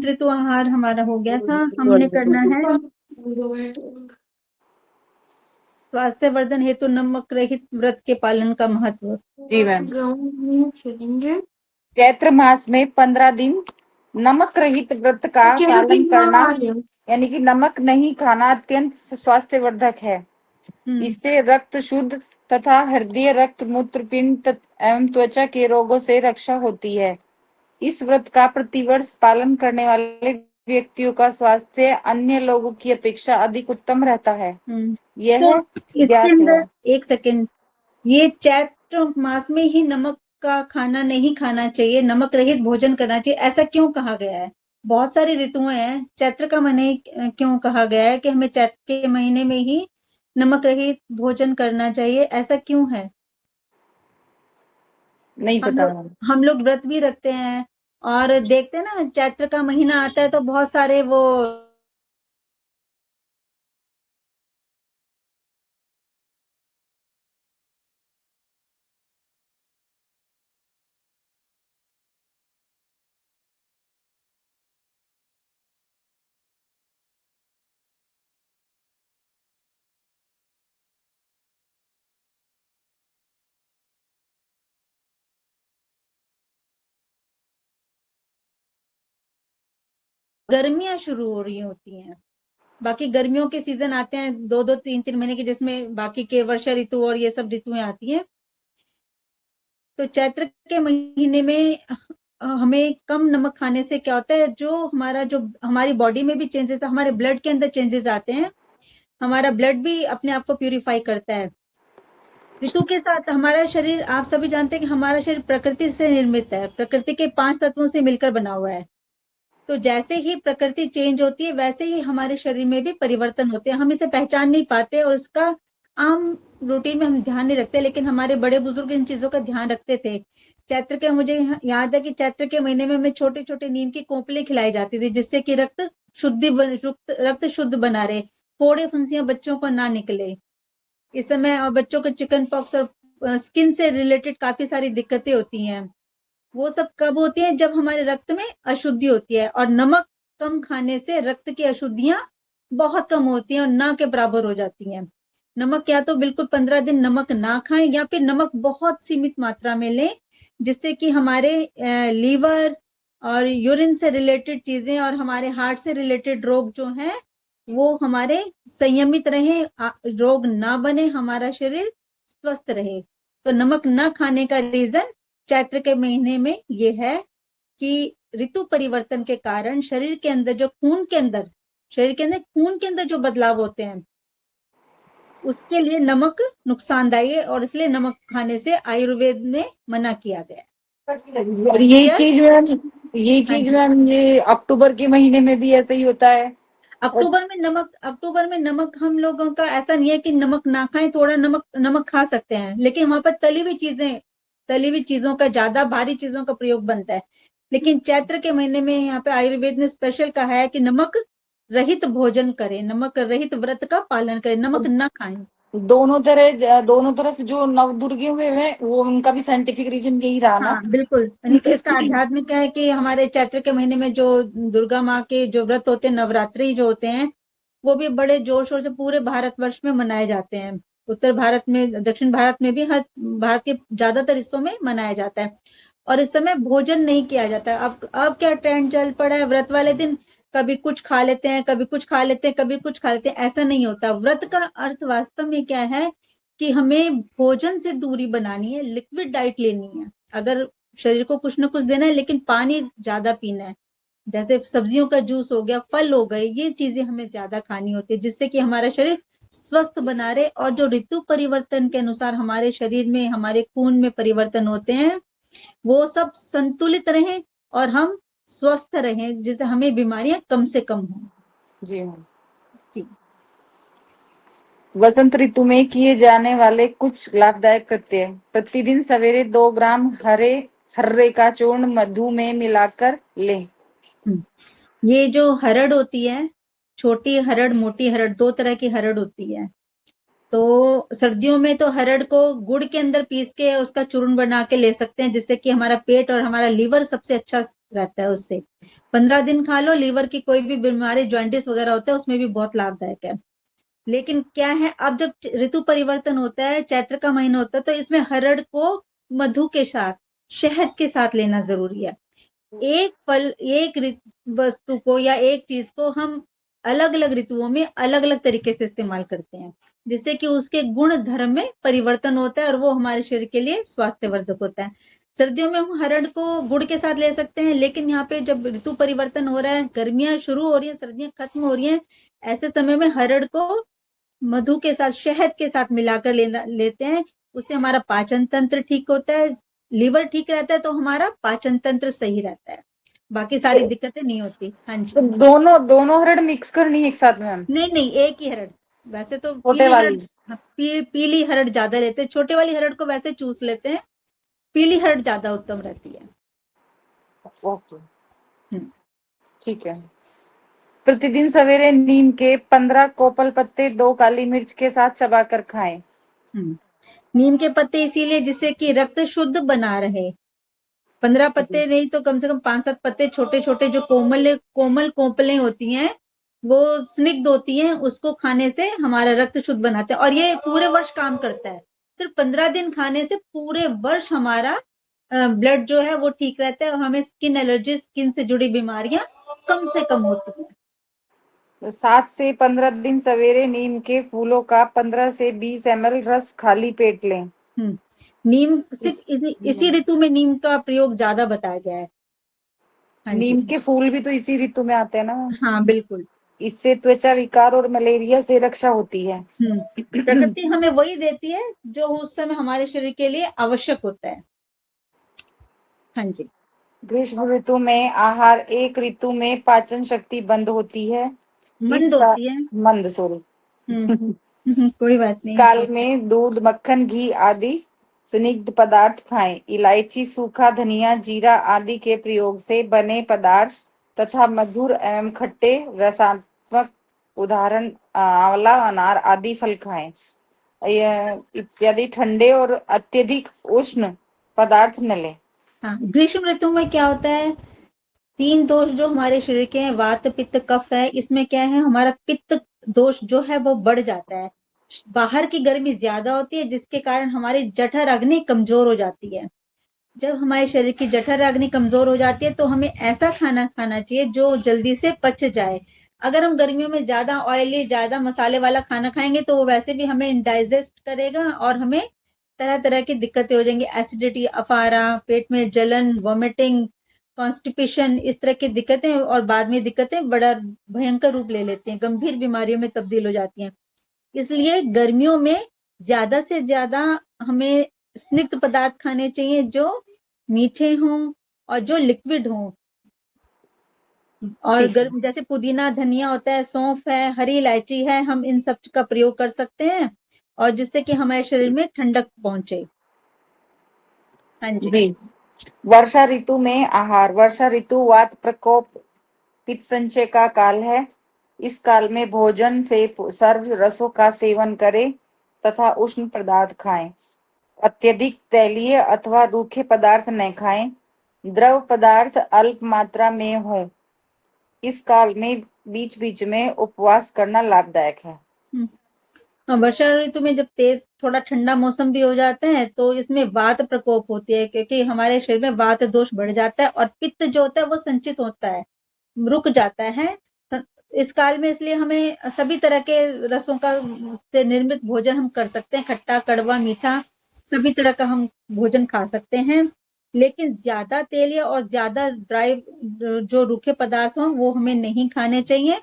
वसंत ऋतु आहार हमारा हो गया था। हमने करना है स्वास्थ्यवर्धन हेतु नमक रहित व्रत के पालन का महत्व। जी मैम। चैत्र मास में 15 दिन नमक रहित व्रत का पालन करना, यानी कि नमक नहीं खाना, अत्यंत स्वास्थ्यवर्धक है। इससे रक्त शुद्ध तथा हृदय, रक्त, मूत्रपिंड एवं त्वचा के रोगों से रक्षा होती है। इस व्रत का प्रतिवर्ष पालन करने वाले व्यक्तियों का स्वास्थ्य अन्य लोगों की अपेक्षा अधिक उत्तम रहता है। यह तो इसके जांच है। अंदर एक सेकंड, ये चैत्र मास में ही नमक का खाना नहीं खाना चाहिए, नमक रहित भोजन करना चाहिए, ऐसा क्यों कहा गया है? बहुत सारी ऋतुएं हैं, चैत्र का महीने क्यों कहा गया है कि हमें चैत्र के महीने में ही नमक रहित भोजन करना चाहिए, ऐसा क्यों है? नहीं पता। हम लोग व्रत भी रखते हैं और देखते हैं ना, चैत्र का महीना आता है तो बहुत सारे वो गर्मियां शुरू हो रही होती हैं। बाकी गर्मियों के सीजन आते हैं 2-2 3-3 महीने के, जिसमें बाकी के वर्षा ऋतु और ये सब ऋतुएं आती हैं। तो चैत्र के महीने में हमें कम नमक खाने से क्या होता है, जो हमारी बॉडी में भी चेंजेस, हमारे ब्लड के अंदर चेंजेस आते हैं, हमारा ब्लड भी अपने आप को प्यूरिफाई करता है। ऋतु के साथ हमारा शरीर, आप सभी जानते हैं कि हमारा शरीर प्रकृति से निर्मित है, प्रकृति के 5 तत्वों से मिलकर बना हुआ है। तो जैसे ही प्रकृति चेंज होती है वैसे ही हमारे शरीर में भी परिवर्तन होते हैं। हम इसे पहचान नहीं पाते और इसका आम रूटीन में हम ध्यान नहीं रखते, लेकिन हमारे बड़े बुजुर्ग इन चीजों का ध्यान रखते थे। चैत्र के, मुझे याद है कि चैत्र के महीने में हमें छोटे छोटे नीम की कोपले खिलाई जाती थी, जिससे कि रक्त शुद्ध बना रहे, फोड़े फुंसियां बच्चों को ना निकले इस समय। और बच्चों को चिकन पॉक्स और स्किन से रिलेटेड काफी सारी दिक्कतें होती हैं। वो सब कब होती है? जब हमारे रक्त में अशुद्धि होती है, और नमक कम खाने से रक्त की अशुद्धियां बहुत कम होती हैं और ना के बराबर हो जाती हैं। नमक या तो बिल्कुल 15 दिन नमक ना खाएं, या फिर नमक बहुत सीमित मात्रा में लें, जिससे कि हमारे लीवर और यूरिन से रिलेटेड चीजें और हमारे हार्ट से रिलेटेड रोग जो हैं वो हमारे संयमित रहे, रोग ना बने, हमारा शरीर स्वस्थ रहे। तो नमक ना खाने का रीजन चैत्र के महीने में ये है कि ऋतु परिवर्तन के कारण शरीर के अंदर खून के अंदर जो बदलाव होते हैं, उसके लिए नमक नुकसानदायी है, और इसलिए नमक खाने से आयुर्वेद में मना किया गया है। और ये चीज मैम ये अक्टूबर के महीने में भी ऐसा ही होता है। अक्टूबर में नमक हम लोगों का ऐसा नहीं है कि नमक ना खाएं, थोड़ा नमक खा सकते हैं, लेकिन वहां पर तली हुई चीजों का, ज्यादा भारी चीजों का प्रयोग बनता है। लेकिन चैत्र के महीने में यहाँ पे आयुर्वेद ने स्पेशल कहा है कि नमक रहित भोजन करें, नमक रहित व्रत का पालन करें, नमक ना खाएं। दोनों तरफ जो नवदुर्गे हुए हैं वो उनका भी साइंटिफिक रीजन यही रहा ना। हाँ बिल्कुल, यानी कि इसका आध्यात्मिक है कि हमारे चैत्र के महीने में जो दुर्गा माँ के जो व्रत होते हैं, नवरात्रि जो होते हैं, वो भी बड़े जोर शोर से पूरे भारतवर्ष में मनाए जाते हैं। उत्तर भारत में, दक्षिण भारत में भी, हर भारत के ज्यादातर हिस्सों में मनाया जाता है। और इस समय भोजन नहीं किया जाता है। अब क्या ट्रेंड चल पड़ा है, व्रत वाले दिन कभी कुछ खा लेते हैं, कभी कुछ खा लेते हैं, कभी कुछ खा लेते हैं, ऐसा नहीं होता। व्रत का अर्थ वास्तव में क्या है कि हमें भोजन से दूरी बनानी है, लिक्विड डाइट लेनी है। अगर शरीर को कुछ ना कुछ देना है, लेकिन पानी ज्यादा पीना है, जैसे सब्जियों का जूस हो गया, फल हो गए, ये चीजें हमें ज्यादा खानी होती है, जिससे कि हमारा शरीर स्वस्थ बना रहे, और जो ऋतु परिवर्तन के अनुसार हमारे शरीर में, हमारे खून में परिवर्तन होते हैं, वो सब संतुलित रहें और हम स्वस्थ रहें, जिससे हमें बीमारियां कम से कम हो। जी हाँ। वसंत ऋतु में किए जाने वाले कुछ लाभदायक कृत्य: प्रतिदिन सवेरे 2 ग्राम हर्रे का चूर्ण मधु में मिलाकर लें। ये जो हरड़ होती है, छोटी हरड़, मोटी हरड़, 2 तरह की हरड़ होती है। तो सर्दियों में तो हरड़ को गुड़ के अंदर पीस के उसका चूर्ण बना के ले सकते हैं, जिससे कि हमारा पेट और हमारा लीवर सबसे अच्छा रहता है उससे। 15 दिन खा लो, लीवर की कोई भी बीमारी जॉइंटिस वगैरह होता है उसमें भी बहुत लाभदायक है। लेकिन क्या है, अब जब ऋतु परिवर्तन होता है, चैत्र का महीना होता है, तो इसमें हरड़ को मधु के साथ, शहद के साथ लेना जरूरी है। एक फल, एक वस्तु को या एक चीज को हम अलग अलग ऋतुओं में अलग अलग तरीके से इस्तेमाल करते हैं, जिससे कि उसके गुण धर्म में परिवर्तन होता है और वो हमारे शरीर के लिए स्वास्थ्यवर्धक होता है। सर्दियों में हम हरड़ को गुड़ के साथ ले सकते हैं, लेकिन यहाँ पे जब ऋतु परिवर्तन हो रहा है, गर्मियां शुरू हो रही है, सर्दियां खत्म हो रही हैं, ऐसे समय में हरड़ को मधु के साथ, शहद के साथ मिलाकर लेते हैं। उससे हमारा पाचन तंत्र ठीक होता है, लीवर ठीक रहता है, तो हमारा पाचन तंत्र सही रहता है, बाकी सारी दिक्कतें नहीं होती। हाँ जी। तो दोनों दोनों हरड़ मिक्स करनी है एक साथ में हम? नहीं नहीं, एक ही हरड़। वैसे तो छोटे पीली हरड़, वाली? हाँ, पीली हरड़ ज्यादा लेते हैं, छोटे वाली हरड़ को वैसे चूस लेते हैं, पीली हरड़ ज्यादा उत्तम रहती है। ओके, हम्म। ठीक है। प्रतिदिन सवेरे नीम के 15 कोपल पत्ते 2 काली मिर्च के साथ चबाकर खाएं। नीम के पत्ते इसीलिए जिससे कि रक्त शुद्ध बना रहे। 15 पत्ते नहीं तो कम से कम 5-7 पत्ते, छोटे छोटे, जो कोमल कोमल कोपलें होती हैं, वो स्निग्ध होती हैं, उसको खाने से हमारा रक्त शुद्ध बनाता है, और ये पूरे वर्ष काम करता है। सिर्फ 15 दिन खाने से पूरे वर्ष हमारा ब्लड जो है वो ठीक रहता है, और हमें स्किन एलर्जी, स्किन से जुड़ी बीमारियां कम से कम होती हैं। 7 से 15 दिन सवेरे नीम के फूलों का 15 से 20 ml रस खाली पेट लें। नीम सिर्फ इस इसी ऋतु में नीम का प्रयोग ज्यादा बताया गया है। हाँ जी। नीम के फूल भी तो इसी ऋतु में आते हैं ना? हाँ बिल्कुल। इससे त्वचा विकार और मलेरिया से रक्षा होती है। प्रकृति हमें वही देती है जो उस समय हमारे शरीर के लिए आवश्यक होता है। हाँ जी। ग्रीष्म ऋतु में आहार, एक ऋतु में पाचन शक्ति बंद होती है। मंद इस होती है। मंद, सॉरी। कोई बात इस नहीं। काल में दूध, मक्खन, घी आदि स्निग्ध पदार्थ खाएं। इलायची, सूखा धनिया, जीरा आदि के प्रयोग से बने पदार्थ तथा मधुर एवं खट्टे रसात्मक, उदाहरण आंवला, अनार आदि फल खाएं। इत्यादि ठंडे और अत्यधिक उष्ण पदार्थ न लें। हाँ, ग्रीष्म ऋतु में क्या होता है, 3 दोष जो हमारे शरीर के हैं, वात पित्त कफ है, इसमें क्या है, हमारा पित्त दोष जो है वो बढ़ जाता है। बाहर की गर्मी ज्यादा होती है, जिसके कारण हमारी जठर अग्नि कमजोर हो जाती है। जब हमारे शरीर की जठर अग्नि कमजोर हो जाती है, तो हमें ऐसा खाना खाना चाहिए जो जल्दी से पच जाए। अगर हम गर्मियों में ज्यादा ऑयली, ज्यादा मसाले वाला खाना खाएंगे, तो वो वैसे भी हमें इंडाइजेस्ट करेगा और हमें तरह तरह की दिक्कतें हो जाएंगी, एसिडिटी, अफारा, पेट में जलन, वॉमिटिंग, कॉन्स्टिपेशन, इस तरह की दिक्कतें, और बाद में दिक्कतें बड़ा भयंकर रूप ले लेती हैं, गंभीर बीमारियों में तब्दील हो जाती हैं। इसलिए गर्मियों में ज्यादा से ज्यादा हमें स्निग्ध पदार्थ खाने चाहिए, जो मीठे हों और जो लिक्विड हों। और ठीक है। गर्म, जैसे पुदीना, धनिया होता है, सौंफ है, हरी इलायची है, हम इन सब का प्रयोग कर सकते हैं, और जिससे कि हमारे शरीर में ठंडक पहुंचे। हाँ जी। जी। वर्षा ऋतु में आहार। वर्षा ऋतु वात प्रकोप, पित्त संचय का काल है। इस काल में भोजन से सर्व रसों का सेवन करें तथा उष्ण पदार्थ खाएं। अत्यधिक तैलीय अथवा रूखे पदार्थ न खाएं। द्रव पदार्थ अल्प मात्रा में हो। इस काल में बीच बीच में उपवास करना लाभदायक है। वर्षा ऋतु में जब तेज थोड़ा ठंडा मौसम भी हो जाता है, तो इसमें वात प्रकोप होती है, क्योंकि हमारे शरीर में वात दोष बढ़ जाता है, और पित्त जो होता है वो संचित होता है, रुक जाता है इस काल में। इसलिए हमें सभी तरह के रसों का से निर्मित भोजन हम कर सकते हैं, खट्टा, कड़वा, मीठा, सभी तरह का हम भोजन खा सकते हैं। लेकिन ज्यादा तेलीय और ज्यादा ड्राई, जो रूखे पदार्थ हों, वो हमें नहीं खाने चाहिए।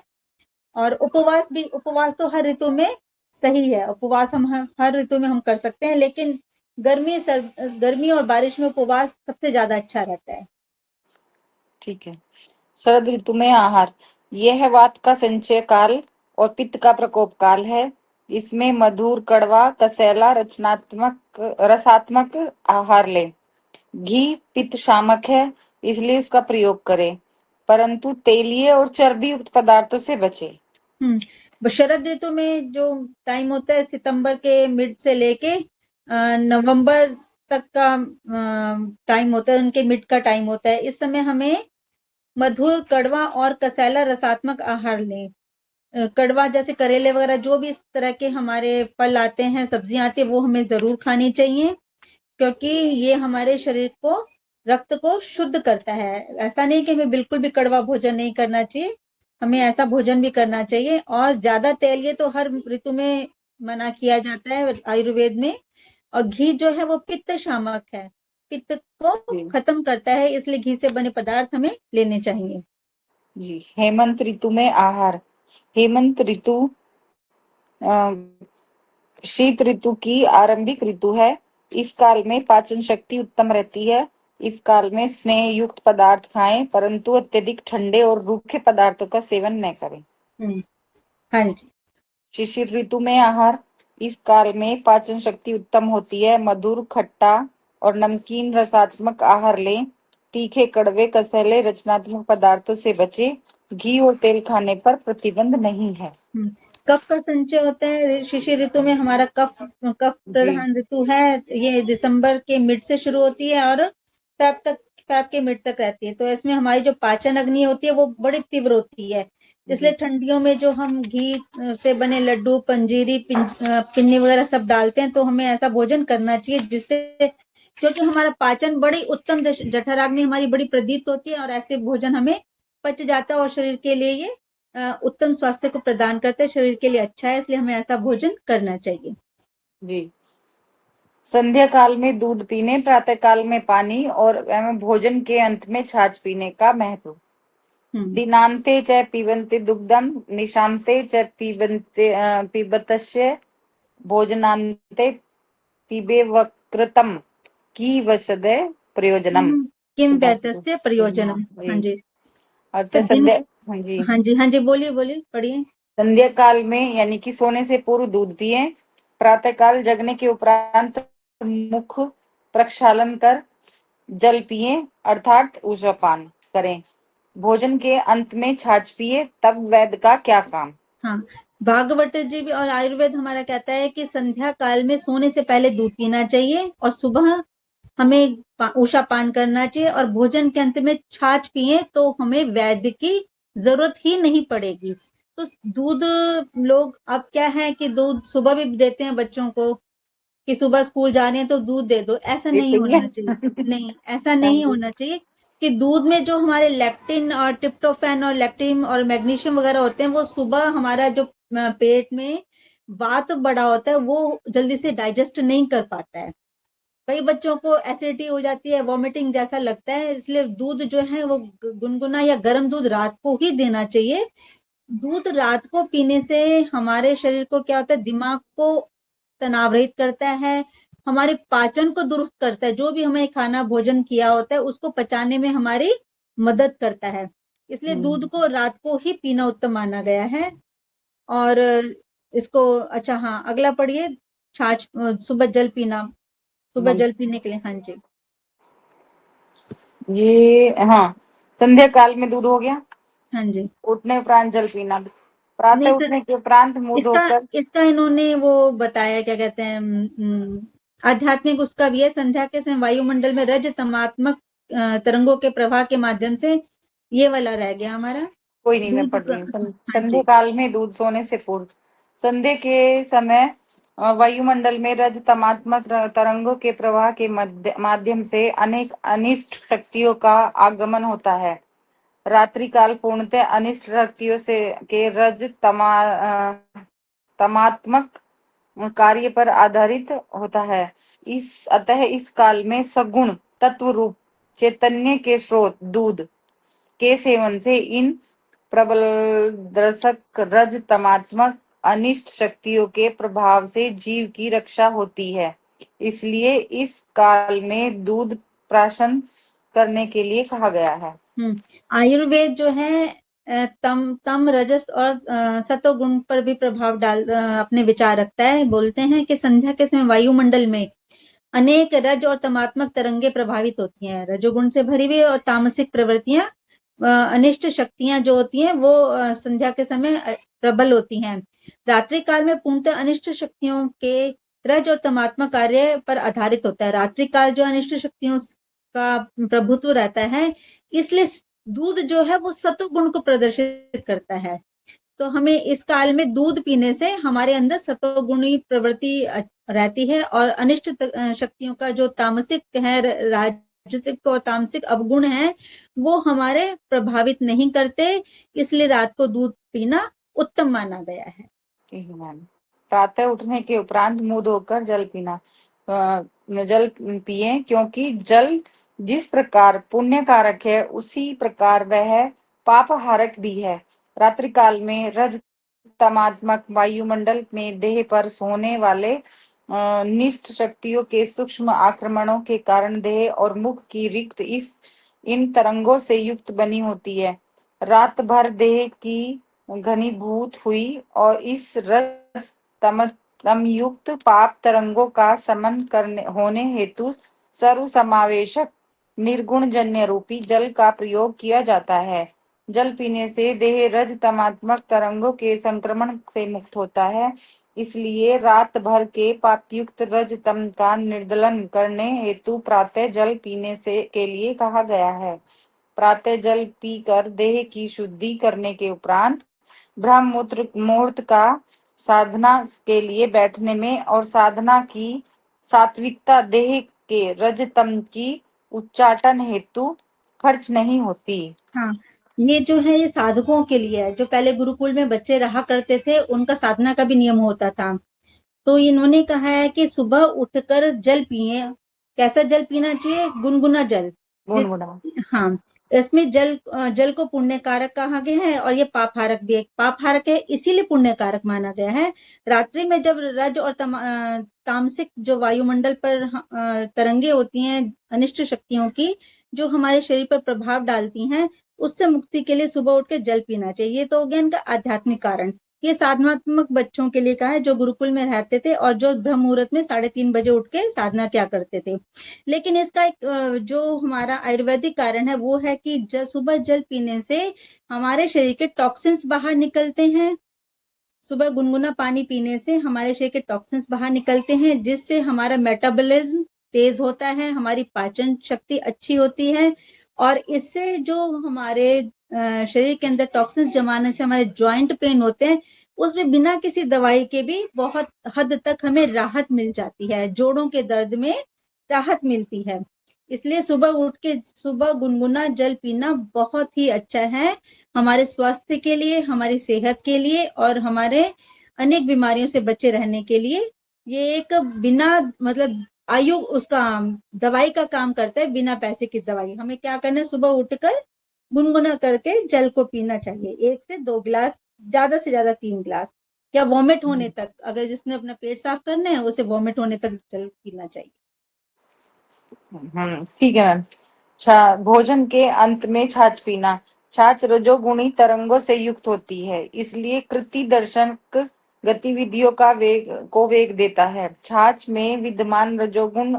और उपवास भी, उपवास तो हर ऋतु में सही है, उपवास हम हर ऋतु में हम कर सकते हैं, लेकिन गर्मी और बारिश में उपवास सबसे ज्यादा अच्छा रहता है। ठीक है। शरद ऋतु में आहार। यह वात का संचय काल और पित्त का प्रकोप काल है। इसमें मधुर, कड़वा, कसैला, रसात्मक आहार ले। घी पित्त शामक है, इसलिए उसका प्रयोग करें, परंतु तेलीय और चर्बी युक्त पदार्थों से बचे। शरद ऋतु में जो टाइम होता है सितंबर के मिड से लेके नवंबर तक का टाइम होता है, उनके मिड का टाइम होता है। इस समय हमें मधुर, कड़वा और कसैला रसात्मक आहार लें। कड़वा जैसे करेले वगैरह जो भी इस तरह के हमारे फल आते हैं, सब्जियां आती है, वो हमें जरूर खानी चाहिए, क्योंकि ये हमारे शरीर को, रक्त को शुद्ध करता है। ऐसा नहीं कि हमें बिल्कुल भी कड़वा भोजन नहीं करना चाहिए, हमें ऐसा भोजन भी करना चाहिए। और ज्यादा तेल ये तो हर ऋतु में मना किया जाता है आयुर्वेद में। और घी जो है वो पित्त शामक है, पित्त को जी खत्म करता है, इसलिए घी से बने पदार्थ हमें लेने चाहिए। जी। हेमंत ऋतु में आहार। हेमंत ऋतु शीत ऋतु की आरंभिक ऋतु है। इस काल में पाचन शक्ति उत्तम रहती है। इस काल में स्नेह युक्त पदार्थ खाएं, परंतु अत्यधिक ठंडे और रूखे पदार्थों का सेवन न करें। हाँ जी। शिशिर ऋतु में आहार। इस काल में पाचन शक्ति उत्तम होती है। मधुर, खट्टा और नमकीन रसात्मक आहार लें। तीखे, कड़वे, कसैले रचनात्मक पदार्थों से बचें। घी और तेल खाने पर प्रतिबंध नहीं है। कफ का संचय होता है शिशिर ऋतु में। हमारा कफ कफ जी प्रधान ऋतु है। ये दिसंबर के मिड से शुरू होती है और फेब के मिड तक रहती है। तो इसमें हमारी जो पाचन अग्नि होती है वो बड़ी तीव्र होती है। इसलिए जी ठंडियों में जो हम घी से बने लड्डू, पंजीरी, पिन्नी वगैरह सब डालते हैं, तो हमें ऐसा भोजन करना चाहिए जिससे, क्योंकि हमारा पाचन बड़ी उत्तम, जठराग्नि हमारी बड़ी प्रदीप्त होती है और ऐसे भोजन हमें पच जाता है और शरीर के लिए ये उत्तम स्वास्थ्य को प्रदान करते हैं, शरीर के लिए अच्छा है, इसलिए हमें ऐसा भोजन करना चाहिए। जी। संध्या काल में दूध पीने, प्रातः काल में पानी और एवं भोजन के अंत में छाछ पीने का महत्व। दिनांते च पिबन्ति दुग्धम, निशान्ते च पिबतस्य, भोजनान्ते पिबेवकृतम की वशदे प्रयोजनम। किम सुभाषित। वैतस्य प्रयोजनम। हाँ जी। अर्थ तो दिन, संध्या। हाँ जी। हाँ जी, हाँ जी, बोलिए बोलिए, पढ़िए। संध्या काल में यानी कि सोने से पूर्व दूध पिए। प्रातः काल जगने के उपरांत मुख प्रक्षालन कर जल पिए, अर्थात ऊर्जा पान करें। भोजन के अंत में छाछ पिए, तब वैद्य का क्या काम। हाँ, भागवत जी भी और आयुर्वेद हमारा कहता है कि संध्या काल में सोने से पहले दूध पीना चाहिए और सुबह हमें उषा पान करना चाहिए, और भोजन के अंत में छाछ पिए तो हमें वैद्य की जरूरत ही नहीं पड़ेगी। तो दूध, लोग अब क्या है कि दूध सुबह भी देते हैं बच्चों को, कि सुबह स्कूल जा रहे हैं तो दूध दे दो, ऐसा ये नहीं सही है। होना चाहिए। नहीं, ऐसा हाँ नहीं जी। होना चाहिए। कि दूध में जो हमारे लेप्टिन और ट्रिप्टोफैन और लेक्टिन और मैग्नीशियम वगैरह होते हैं, वो सुबह हमारा जो पेट में वात बड़ा होता है वो जल्दी से डाइजेस्ट नहीं कर पाता है। कई बच्चों को एसिडिटी हो जाती है, वॉमिटिंग जैसा लगता है, इसलिए दूध जो है वो गुनगुना या गर्म दूध रात को ही देना चाहिए। दूध रात को पीने से हमारे शरीर को क्या होता है, दिमाग को तनाव रहित करता है, हमारे पाचन को दुरुस्त करता है, जो भी हमें खाना भोजन किया होता है उसको पचाने में हमारी मदद करता है। इसलिए दूध को रात को ही पीना उत्तम माना गया है। और इसको, अच्छा हाँ, अगला पढ़िए। छाछ, सुबह जल पीना, सुबह हाँ जल पीने के लिए। हाँ जी। ये हाँ, संध्या काल में दूध हो गया। हाँ जी। उठने उपरांत जल पीना। प्रातः नहीं सर, उठने के उपरांत मुंह इसका धोकर। इसका इन्होंने वो बताया, क्या कहते हैं, आध्यात्मिक उसका भी है। संध्या के समय वायुमंडल में रज तमात्मक तरंगों के प्रवाह के माध्यम से, ये वाला रह गया हमारा कोई नहीं, मैं दूध पढ़ का। रही हूँ। हाँ संध्या जी। काल में दूध सोने से पूर्व। संध्या के समय वायुमंडल में रजतमात्मक तरंगों के प्रवाह के माध्यम से अनेक अनिष्ट शक्तियों का आगमन होता है। रात्रि काल पूर्णतः अनिष्ट शक्तियों से के तमात्मक कार्य पर आधारित होता है। अतः इस काल में सगुण तत्व रूप चैतन्य के स्रोत दूध के सेवन से इन प्रबल दर्शक रज तमात्मक अनिष्ट शक्तियों के प्रभाव से जीव की रक्षा होती है। इसलिए इस काल में दूध प्राशन करने के लिए कहा गया है। आयुर्वेद जो है तम तम रजस और सतो गुण पर भी प्रभाव अपने विचार रखता है। बोलते हैं कि संध्या के समय वायुमंडल में अनेक रज और तमात्मक तरंगे प्रभावित होती हैं, रजोगुण से भरी हुई और तामसिक प्रवृत्तियां अनिष्ट शक्तियां जो होती हैं वो संध्या के समय प्रबल होती हैं। रात्रि काल में पूर्णतः अनिष्ट शक्तियों के रज और तमात्मा कार्य पर आधारित होता है। रात्रि काल जो अनिष्ट शक्तियों का प्रभुत्व रहता है, इसलिए दूध जो है वो सत्व गुण को प्रदर्शित करता है। तो हमें इस काल में दूध पीने से हमारे अंदर सत्वगुणी प्रवृत्ति रहती है, और अनिष्ट शक्तियों का जो तामसिक है, राजसिक और तामसिक अवगुण है, वो हमारे प्रभावित नहीं करते। इसलिए रात को दूध पीना उत्तम माना गया है। ठीक है मैम। प्रातः उठने के उपरांत मुंह धोकर जल पीना। जल पिए, क्योंकि जल जिस प्रकार पुण्य कारक है उसी प्रकार वह पाप हारक भी है। रात्रि काल में रज तमात्मक वायुमंडल में देह पर सोने वाले निष्ठ शक्तियों के सूक्ष्म आक्रमणों के कारण देह और मुख की रिक्त इन तरंगों से युक्त बनी होती है। रात भर देह की घनीभूत हुई और इस रज तम युक्त पाप तरंगों का समन करने होने हेतु सर्व समावेशक निर्गुण जन्य रूपी जल का प्रयोग किया जाता है। जल पीने से देह रज तमात्मक तरंगों के संक्रमण से मुक्त होता है। इसलिए रात भर के पापयुक्त रज तम का निर्दलन करने हेतु प्रातः जल पीने से के लिए कहा गया है। प्रातः जल पीकर देह की शुद्धि करने के उपरांत ब्रह्म मुहूर्त का साधना के लिए बैठने में और साधना की सात्विकता देह के रजतम की उच्चाटन हेतु खर्च नहीं होती। हाँ, ये जो है ये साधकों के लिए है। जो पहले गुरुकुल में बच्चे रहा करते थे, उनका साधना का भी नियम होता था। तो इन्होंने कहा है कि सुबह उठकर जल पिए। कैसा जल पीना चाहिए? गुनगुना जल। गुनगुना। हाँ, इसमें जल को पुण्य कारक कहा गया है, और ये पाप हारक भी है। पाप हारक है इसीलिए पुण्य कारक माना गया है। रात्रि में जब रज और तामसिक जो वायुमंडल पर तरंगे होती हैं अनिष्ट शक्तियों की, जो हमारे शरीर पर प्रभाव डालती हैं, उससे मुक्ति के लिए सुबह उठ के जल पीना चाहिए। ये तो हो गया इनका आध्यात्मिक कारण। ये साधनात्मक बच्चों के लिए कहा है, जो गुरुकुल में रहते थे और जो ब्रह्म मुहूर्त में 3:30 बजे उठ के साधना क्या करते थे। लेकिन इसका एक जो हमारा आयुर्वेदिक कारण है, वो है कि सुबह जल पीने से हमारे शरीर के टॉक्सिन्स बाहर निकलते हैं। सुबह गुनगुना पानी पीने से हमारे शरीर के टॉक्सिन्स बाहर निकलते हैं, जिससे हमारा मेटाबॉलिज्म तेज होता है, हमारी पाचन शक्ति अच्छी होती है, और इससे जो हमारे शरीर के अंदर टॉक्सिन्स जमाने से हमारे ज्वाइंट पेन होते हैं, उसमें बिना किसी दवाई के भी बहुत हद तक हमें राहत मिल जाती है। जोड़ों के दर्द में राहत मिलती है। इसलिए सुबह गुनगुना जल पीना बहुत ही अच्छा है, हमारे स्वास्थ्य के लिए, हमारी सेहत के लिए, और हमारे अनेक बीमारियों से बचे रहने के लिए। ये एक बिना मतलब आयु उसका दवाई का काम करता है, बिना पैसे की दवाई। हमें क्या करना है? सुबह उठकर गुनगुना करके जल को पीना चाहिए। 1 से 2 गिलास, ज्यादा से ज्यादा 3 गिलास, या वॉमिट होने तक। अगर जिसने अपना पेट साफ करना है, उसे वॉमिट होने तक जल पीना चाहिए। ठीक है मैम। भोजन के अंत में छाछ पीना। छाछ रजोगुणी तरंगों से युक्त होती है, इसलिए कृति दर्शक गतिविधियों का वेग देता है। छाछ में विद्यमान रजोगुण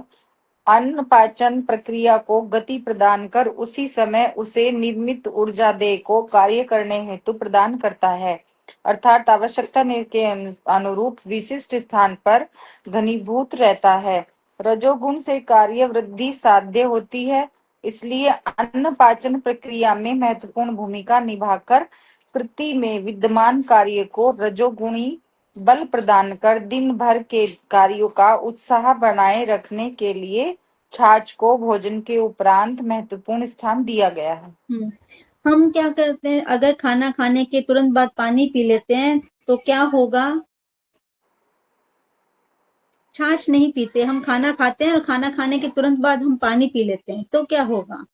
अन्न पाचन प्रक्रिया को गति प्रदान कर उसी समय उसे निर्मित ऊर्जा देह को कार्य करने हेतु प्रदान करता है, अर्थात आवश्यकता के अनुरूप विशिष्ट स्थान पर घनीभूत रहता है। रजोगुण से कार्य वृद्धि साध्य होती है, इसलिए अन्न पाचन प्रक्रिया में महत्वपूर्ण भूमिका निभाकर कृति में विद्यमान कार्य को रजोगुणी बल प्रदान कर दिन भर के कार्यों का उत्साह बनाए रखने के लिए छाछ को भोजन के उपरांत महत्वपूर्ण स्थान दिया गया है। हम क्या करते हैं? अगर खाना खाने के तुरंत बाद पानी पी लेते हैं तो क्या होगा? छाछ नहीं पीते, हम खाना खाते हैं और खाना खाने के तुरंत बाद हम पानी पी लेते हैं, तो क्या होगा?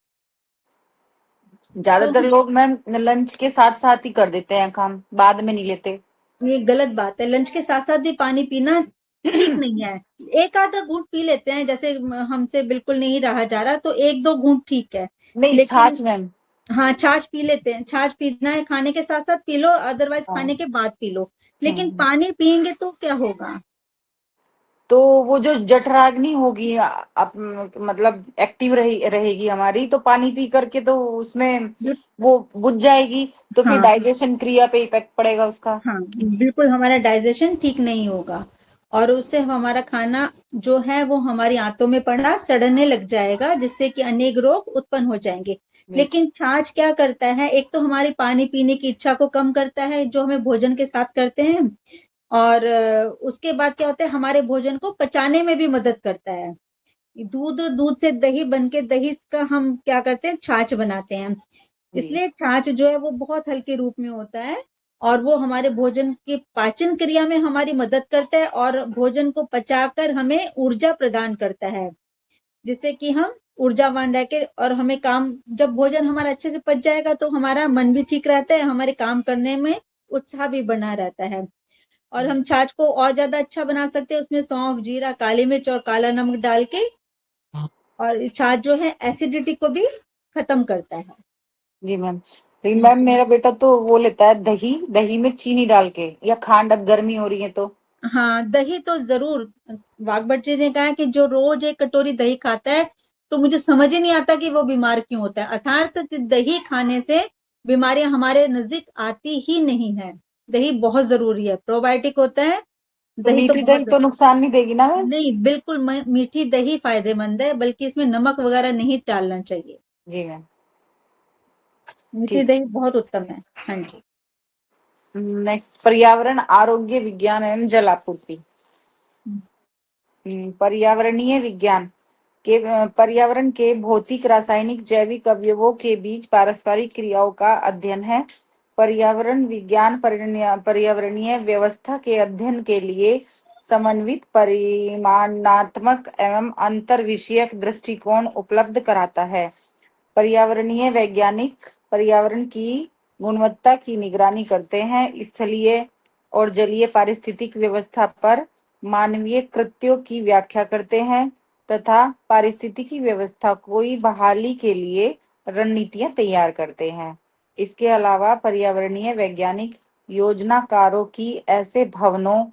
ज्यादातर लोग मैम लंच के साथ साथ ही कर देते हैं काम, बाद में नहीं लेते। ये गलत बात है। लंच के साथ साथ भी पानी पीना ठीक नहीं है। एक आधा घूंट पी लेते हैं, जैसे हमसे बिल्कुल नहीं रहा जा रहा तो 1-2 घूंट ठीक है। नहीं, लेकिन छाछ मैम। हाँ, छाछ पी लेते हैं। छाछ पीना है खाने के साथ साथ पी लो, अदरवाइज खाने के बाद पी लो। लेकिन पानी पियेंगे तो क्या होगा? तो वो जो जठराग्नि होगी मतलब एक्टिव रहेगी हमारी, तो पानी पी करके तो उसमें जो वो बुझ जाएगी, तो फिर हाँ डाइजेशन क्रिया पे इफेक्ट पड़ेगा उसका। हाँ बिल्कुल, हमारा डाइजेशन ठीक नहीं होगा और उससे हमारा खाना जो है वो हमारी आंतों में पड़ा सड़ने लग जाएगा, जिससे कि अनेक रोग उत्पन्न हो जाएंगे। बिल्कुल। लेकिन छाछ क्या करता है, एक तो हमारी पानी पीने की इच्छा को कम करता है जो हमें भोजन के साथ करते हैं, और उसके बाद क्या होता है, हमारे भोजन को पचाने में भी मदद करता है। दूध दूध से दही बन के दही का हम क्या करते हैं, छाछ बनाते हैं। जी। इसलिए छाछ जो है वो बहुत हल्के रूप में होता है और वो हमारे भोजन की पाचन क्रिया में हमारी मदद करता है और भोजन को पचाकर हमें ऊर्जा प्रदान करता है, जिससे कि हम ऊर्जावान रह के और हमें काम, जब भोजन हमारा अच्छे से पच जाएगा तो हमारा मन भी ठीक रहता है, हमारे काम करने में उत्साह भी बना रहता है। और हम छाछ को और ज्यादा अच्छा बना सकते हैं, उसमें सौंफ, जीरा, काली मिर्च और काला नमक डाल के, और छाछ जो है एसिडिटी को भी खत्म करता है। जी मैम, लेकिन मैम मेरा बेटा तो वो लेता है दही, दही में चीनी डाल के, या खांड, अब गर्मी हो रही है तो। हाँ दही तो जरूर, वाघभट जी ने कहा है कि जो रोज एक कटोरी दही खाता है तो मुझे समझ ही नहीं आता कि वो बीमार क्यों होता है। अर्थात दही खाने से बीमारियां हमारे नजदीक आती ही नहीं है। दही बहुत जरूरी है, प्रोबायोटिक होता है। तो दही तो मीठी दही बहुत तो नुकसान नहीं देगी ना मैम? नहीं, बिल्कुल मीठी दही फायदेमंद है, बल्कि इसमें नमक वगैरह नहीं डालना चाहिए। जी मैम। मीठी ठीक। दही बहुत उत्तम है। हाँ जी। नेक्स्ट, पर्यावरण, आरोग्य विज्ञान एवं जल आपूर्ति। पर्यावरणीय विज्ञान के पर्यावरण के भौतिक, रासायनिक, जैविक अवयवों के बीच पारस्परिक क्रियाओं का अध्ययन है। पर्यावरण विज्ञान पर्यावरणीय व्यवस्था के अध्ययन के लिए समन्वित, परिमाणात्मक एवं अंतर विषयक दृष्टिकोण उपलब्ध कराता है। पर्यावरणीय वैज्ञानिक पर्यावरण की गुणवत्ता की निगरानी करते हैं, स्थलीय और जलीय पारिस्थितिक व्यवस्था पर मानवीय कृत्यों की व्याख्या करते हैं तथा पारिस्थितिकी व्यवस्था की बहाली के लिए रणनीतियां तैयार करते हैं। इसके अलावा पर्यावरणीय वैज्ञानिक योजनाकारों की ऐसे भवनों,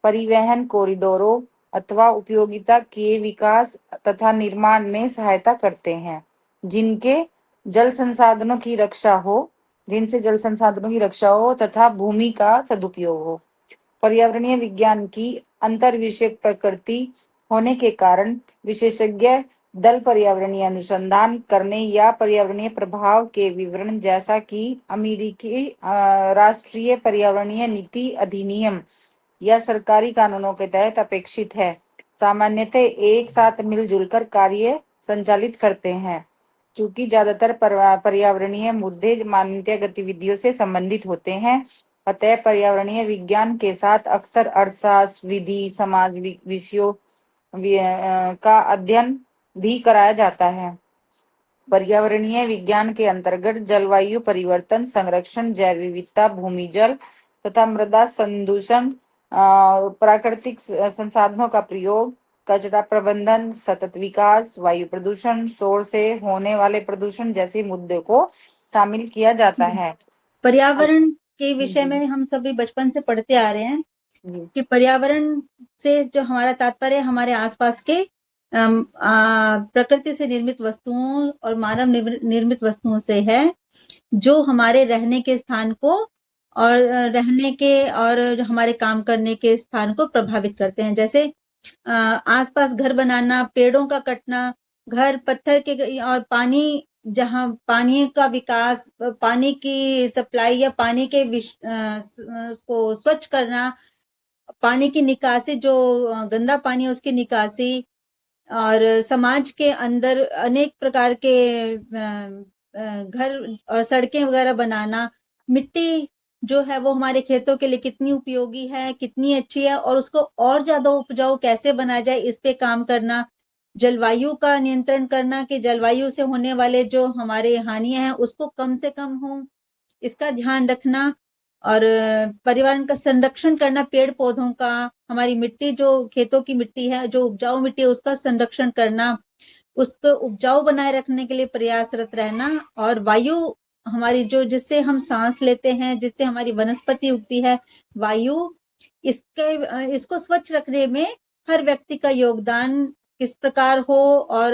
परिवहन कॉरिडोरों अथवा उपयोगिता के विकास तथा निर्माण में सहायता करते हैं, जिनके जल संसाधनों की रक्षा हो जिनसे जल संसाधनों की रक्षा हो तथा भूमि का सदुपयोग हो। पर्यावरणीय विज्ञान की अंतर विषयक प्रकृति होने के कारण विशेषज्ञ दल पर्यावरणीय अनुसंधान करने या पर्यावरणीय प्रभाव के विवरण, जैसा कि अमेरिकी राष्ट्रीय पर्यावरणीय नीति अधिनियम या सरकारी कानूनों के तहत अपेक्षित है, सामान्यतः एक साथ मिलजुल कर कार्य संचालित करते हैं। चूंकि ज्यादातर पर्यावरणीय मुद्दे मानवीय गतिविधियों से संबंधित होते हैं, अतः पर्यावरणीय विज्ञान के साथ अक्सर अर्थशास्त्र, विधि, समाज विषयों का अध्ययन भी कराया जाता है। पर्यावरणीय विज्ञान के अंतर्गत जलवायु परिवर्तन, संरक्षण, जैव विविधता, भूमि जल तथा मृदा संदूषण, प्राकृतिक संसाधनों का प्रयोग, कचरा प्रबंधन, सतत विकास, वायु प्रदूषण, शोर से होने वाले प्रदूषण जैसे मुद्दों को शामिल किया जाता है। पर्यावरण के विषय जी। में हम सभी बचपन से पढ़ते आ रहे हैं जी। कि पर्यावरण से जो हमारा तात्पर्य हमारे आसपास के प्रकृति से निर्मित वस्तुओं और मानव निर्मित वस्तुओं से है, जो हमारे रहने के स्थान को और रहने के और हमारे काम करने के स्थान को प्रभावित करते हैं। जैसे आसपास घर बनाना, पेड़ों का कटना, घर पत्थर के और पानी, जहाँ पानी का विकास, पानी की सप्लाई या पानी के उसको स्वच्छ करना, पानी की निकासी, जो गंदा पानी है उसकी निकासी, और समाज के अंदर अनेक प्रकार के घर और सड़कें वगैरह बनाना, मिट्टी जो है वो हमारे खेतों के लिए कितनी उपयोगी है, कितनी अच्छी है, और उसको और ज्यादा उपजाऊ कैसे बनाया जाए, इस पे काम करना, जलवायु का नियंत्रण करना कि जलवायु से होने वाले जो हमारे हानियां हैं उसको कम से कम हो, इसका ध्यान रखना, और पर्यावरण का संरक्षण करना, पेड़ पौधों का, हमारी मिट्टी जो खेतों की मिट्टी है, जो उपजाऊ मिट्टी है उसका संरक्षण करना, उसको उपजाऊ बनाए रखने के लिए प्रयासरत रहना, और वायु हमारी जो, जिससे हम सांस लेते हैं, जिससे हमारी वनस्पति उगती है, वायु, इसको स्वच्छ रखने में हर व्यक्ति का योगदान किस प्रकार हो, और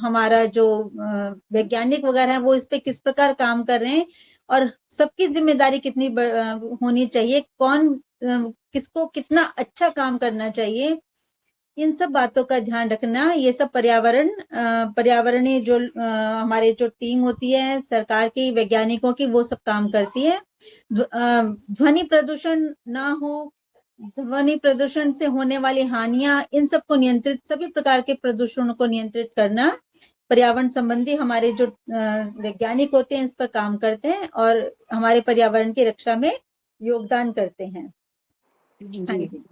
हमारा जो वैज्ञानिक वगैरह है वो इस पे किस प्रकार काम कर रहे हैं, और सबकी जिम्मेदारी कितनी होनी चाहिए, कौन किसको कितना अच्छा काम करना चाहिए, इन सब बातों का ध्यान रखना, ये सब पर्यावरणीय जो हमारे जो टीम होती है सरकार की, वैज्ञानिकों की, वो सब काम करती है। ध्वनि प्रदूषण ना हो, ध्वनि प्रदूषण से होने वाली हानियां, इन सबको नियंत्रित, सभी प्रकार के प्रदूषणों को नियंत्रित करना, पर्यावरण संबंधी हमारे जो वैज्ञानिक होते हैं इस पर काम करते हैं और हमारे पर्यावरण की रक्षा में योगदान करते हैं। हाँ जी। जी।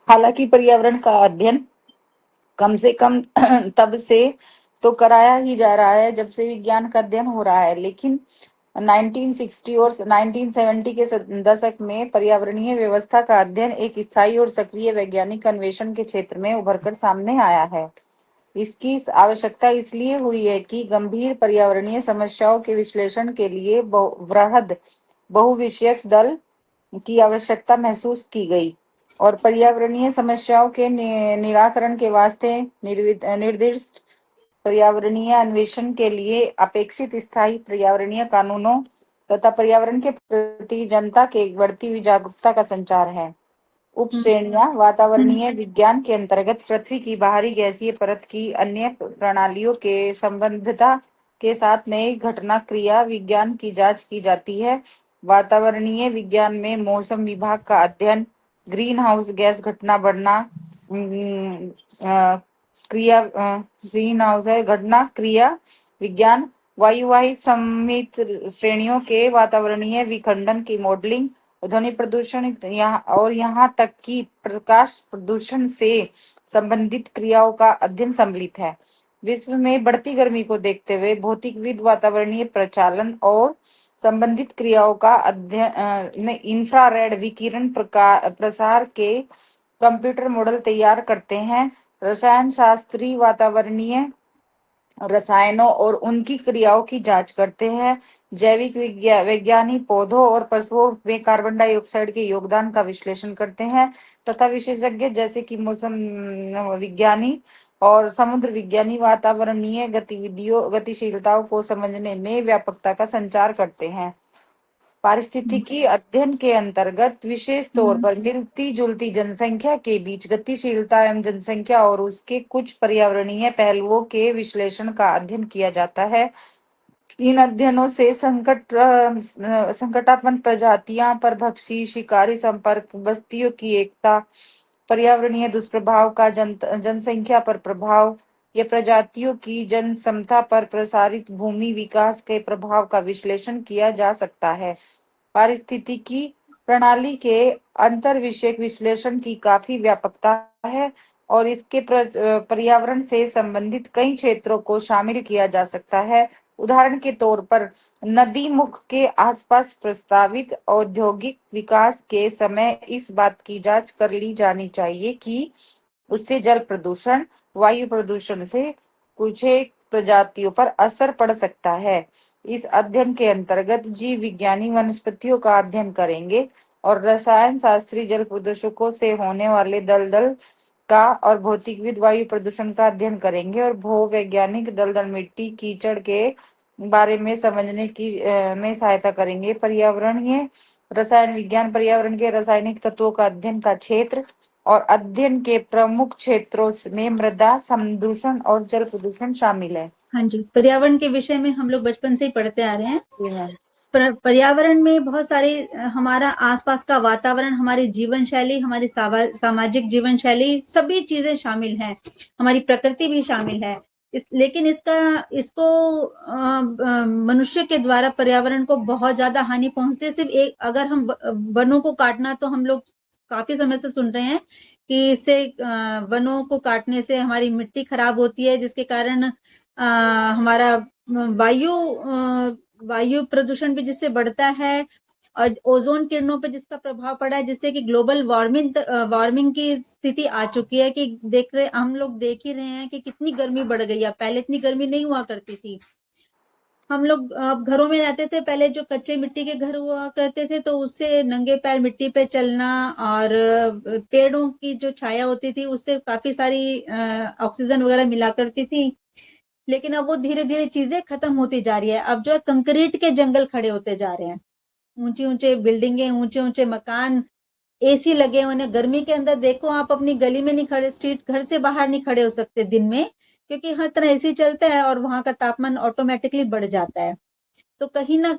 हालांकि पर्यावरण का अध्ययन कम से कम तब से तो कराया ही जा रहा है जब से विज्ञान का अध्ययन हो रहा है, लेकिन 1960 और 1970 के दशक में पर्यावरणीय व्यवस्था का अध्ययन एक स्थायी और सक्रिय वैज्ञानिक अन्वेषण के क्षेत्र में उभरकर सामने आया है। इसकी आवश्यकता इसलिए हुई है कि गंभीर पर्यावरणीय समस्याओं के विश्लेषण के लिए वृहद बहुविषयक दल की आवश्यकता महसूस की गई और पर्यावरणीय समस्याओं के निराकरण के वास्ते निर्दिष्ट पर्यावरणीय अन्वेषण के लिए अपेक्षित स्थायी पर्यावरणीय कानूनों तथा पर्यावरण के प्रति जनता के बढ़ती हुई जागरूकता का संचार है। उप श्रेणियां वातावरणीय विज्ञान के अंतर्गत पृथ्वी की बाहरी गैसीय परत की अन्य प्रणालियों के संबद्धता के साथ नए घटना क्रिया विज्ञान की जांच की जाती है। वातावरणीय विज्ञान में मौसम विभाग का अध्ययन, ग्रीन हाउस गैस घटना बढ़ना, क्रिया ग्रीन हाउस है घटना क्रिया विज्ञान, वायुवाही समित श्रेणियों के वातावरणीय विखंडन की मॉडलिंग, ध्वनि प्रदूषण यहाँ तक कि प्रकाश प्रदूषण से संबंधित क्रियाओं का अध्ययन सम्मिलित है। विश्व में बढ़ती गर्मी को देखते हुए भौतिकविद वातावरणीय प्रचालन और संबंधित क्रियाओं का अध्ययन इंफ्रारेड विकिरण प्रसार के कंप्यूटर मॉडल तैयार करते हैं। रसायन शास्त्री वातावरणीय रसायनों और उनकी क्रियाओं की जांच करते हैं। जैविक वैज्ञानिक पौधों और पशुओं में कार्बन डाइऑक्साइड के योगदान का विश्लेषण करते हैं तथा विशेषज्ञ जैसे कि मौसम विज्ञानी और समुद्र विज्ञानी वातावरणीय गतिविधियों गतिशीलताओं को समझने में व्यापकता का संचार करते हैं। पारिस्थितिकी अध्ययन के अंतर्गत विशेष तौर पर मिलती जुलती जनसंख्या के बीच गतिशीलता एवं जनसंख्या और उसके कुछ पर्यावरणीय पहलुओं के विश्लेषण का अध्ययन किया जाता है। इन अध्ययनों से संकटापन्न प्रजातियां, परभक्षी, शिकारी संपर्क, बस्तियों की एकता, पर्यावरणीय दुष्प्रभाव का जनसंख्या पर प्रभाव, ये प्रजातियों की जन समता पर प्रसारित भूमि विकास के प्रभाव का विश्लेषण किया जा सकता है। पारिस्थितिकी प्रणाली के अंतर विषयक विश्लेषण की काफी व्यापकता है और इसके पर्यावरण से संबंधित कई क्षेत्रों को शामिल किया जा सकता है। उदाहरण के तौर पर नदी मुख के आसपास प्रस्तावित औद्योगिक विकास के समय इस बात की जांच कर ली जानी चाहिए कि उससे जल प्रदूषण, वायु प्रदूषण से कुछ एक प्रजातियों पर असर पड़ सकता है। इस अध्ययन के अंतर्गत जीव विज्ञानी वनस्पतियों का अध्ययन करेंगे और रसायन शास्त्री जल प्रदूषकों से होने वाले दलदल का और भौतिकविद वायु प्रदूषण का अध्ययन करेंगे और भूवैज्ञानिक दलदल मिट्टी कीचड़ के बारे में समझने की में सहायता करेंगे। पर्यावरणीय रसायन विज्ञान पर्यावरण के रासायनिक तत्वों का अध्ययन का क्षेत्र और अध्ययन के प्रमुख क्षेत्रों में मृदा संदूषण और जल प्रदूषण शामिल है। हाँ जी, पर्यावरण के विषय में हम लोग बचपन से ही पढ़ते आ रहे हैं। पर्यावरण में बहुत सारे हमारा आसपास का वातावरण, हमारी जीवन शैली, हमारी सामाजिक जीवन शैली, सभी चीजें शामिल हैं, हमारी प्रकृति भी शामिल है। लेकिन इसको मनुष्य के द्वारा पर्यावरण को बहुत ज्यादा हानि पहुंचती है। सिर्फ एक, अगर हम वनों को काटना, तो हम लोग काफी समय से सुन रहे हैं कि इससे वनों को काटने से हमारी मिट्टी खराब होती है, जिसके कारण हमारा वायु प्रदूषण भी जिससे बढ़ता है, और ओजोन किरणों पर जिसका प्रभाव पड़ा है, जिससे कि ग्लोबल वार्मिंग की स्थिति आ चुकी है कि हम लोग देख ही रहे हैं कि कितनी गर्मी बढ़ गई है। पहले इतनी गर्मी नहीं हुआ करती थी। हम लोग अब घरों में रहते थे, पहले जो कच्चे मिट्टी के घर हुआ करते थे तो उससे नंगे पैर मिट्टी पे चलना, और पेड़ों की जो छाया होती थी उससे काफी सारी ऑक्सीजन वगैरह मिला करती थी। लेकिन अब वो धीरे धीरे चीजें खत्म होती जा रही है। अब जो है कंक्रीट के जंगल खड़े होते जा रहे हैं, ऊंची ऊंचे बिल्डिंगे, ऊंचे ऊंचे मकान, एसी लगे हुए हैं। गर्मी के अंदर देखो, आप अपनी गली में नहीं खड़े, स्ट्रीट घर से बाहर नहीं खड़े हो सकते दिन में, क्योंकि हर तरह एसी चलता है और वहां का तापमान ऑटोमेटिकली बढ़ जाता है। तो कहीं ना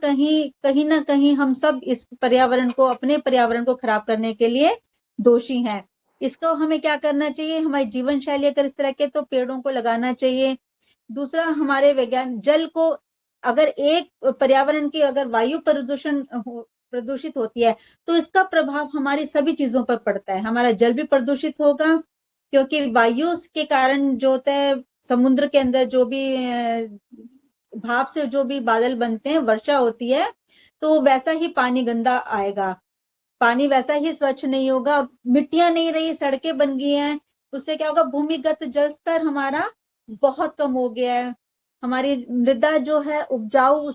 कहीं हम सब इस पर्यावरण को, अपने पर्यावरण को खराब करने के लिए दोषी हैं। इसको हमें क्या करना चाहिए, हमारी जीवन शैली अगर इस तरह के, तो पेड़ों को लगाना चाहिए। दूसरा, हमारे विज्ञान जल को, अगर एक पर्यावरण की अगर वायु प्रदूषित होती है तो इसका प्रभाव हमारी सभी चीजों पर पड़ता है। हमारा जल भी प्रदूषित होगा, क्योंकि वायु के कारण जो होता है, समुद्र के अंदर जो भी भाप से जो भी बादल बनते हैं, वर्षा होती है, तो वैसा ही पानी गंदा आएगा, पानी वैसा ही स्वच्छ नहीं होगा। मिट्टियां नहीं रही, सड़कें बन गई हैं, उससे क्या होगा, भूमिगत जल स्तर हमारा बहुत कम हो गया है। हमारी मृदा जो है उपजाऊ,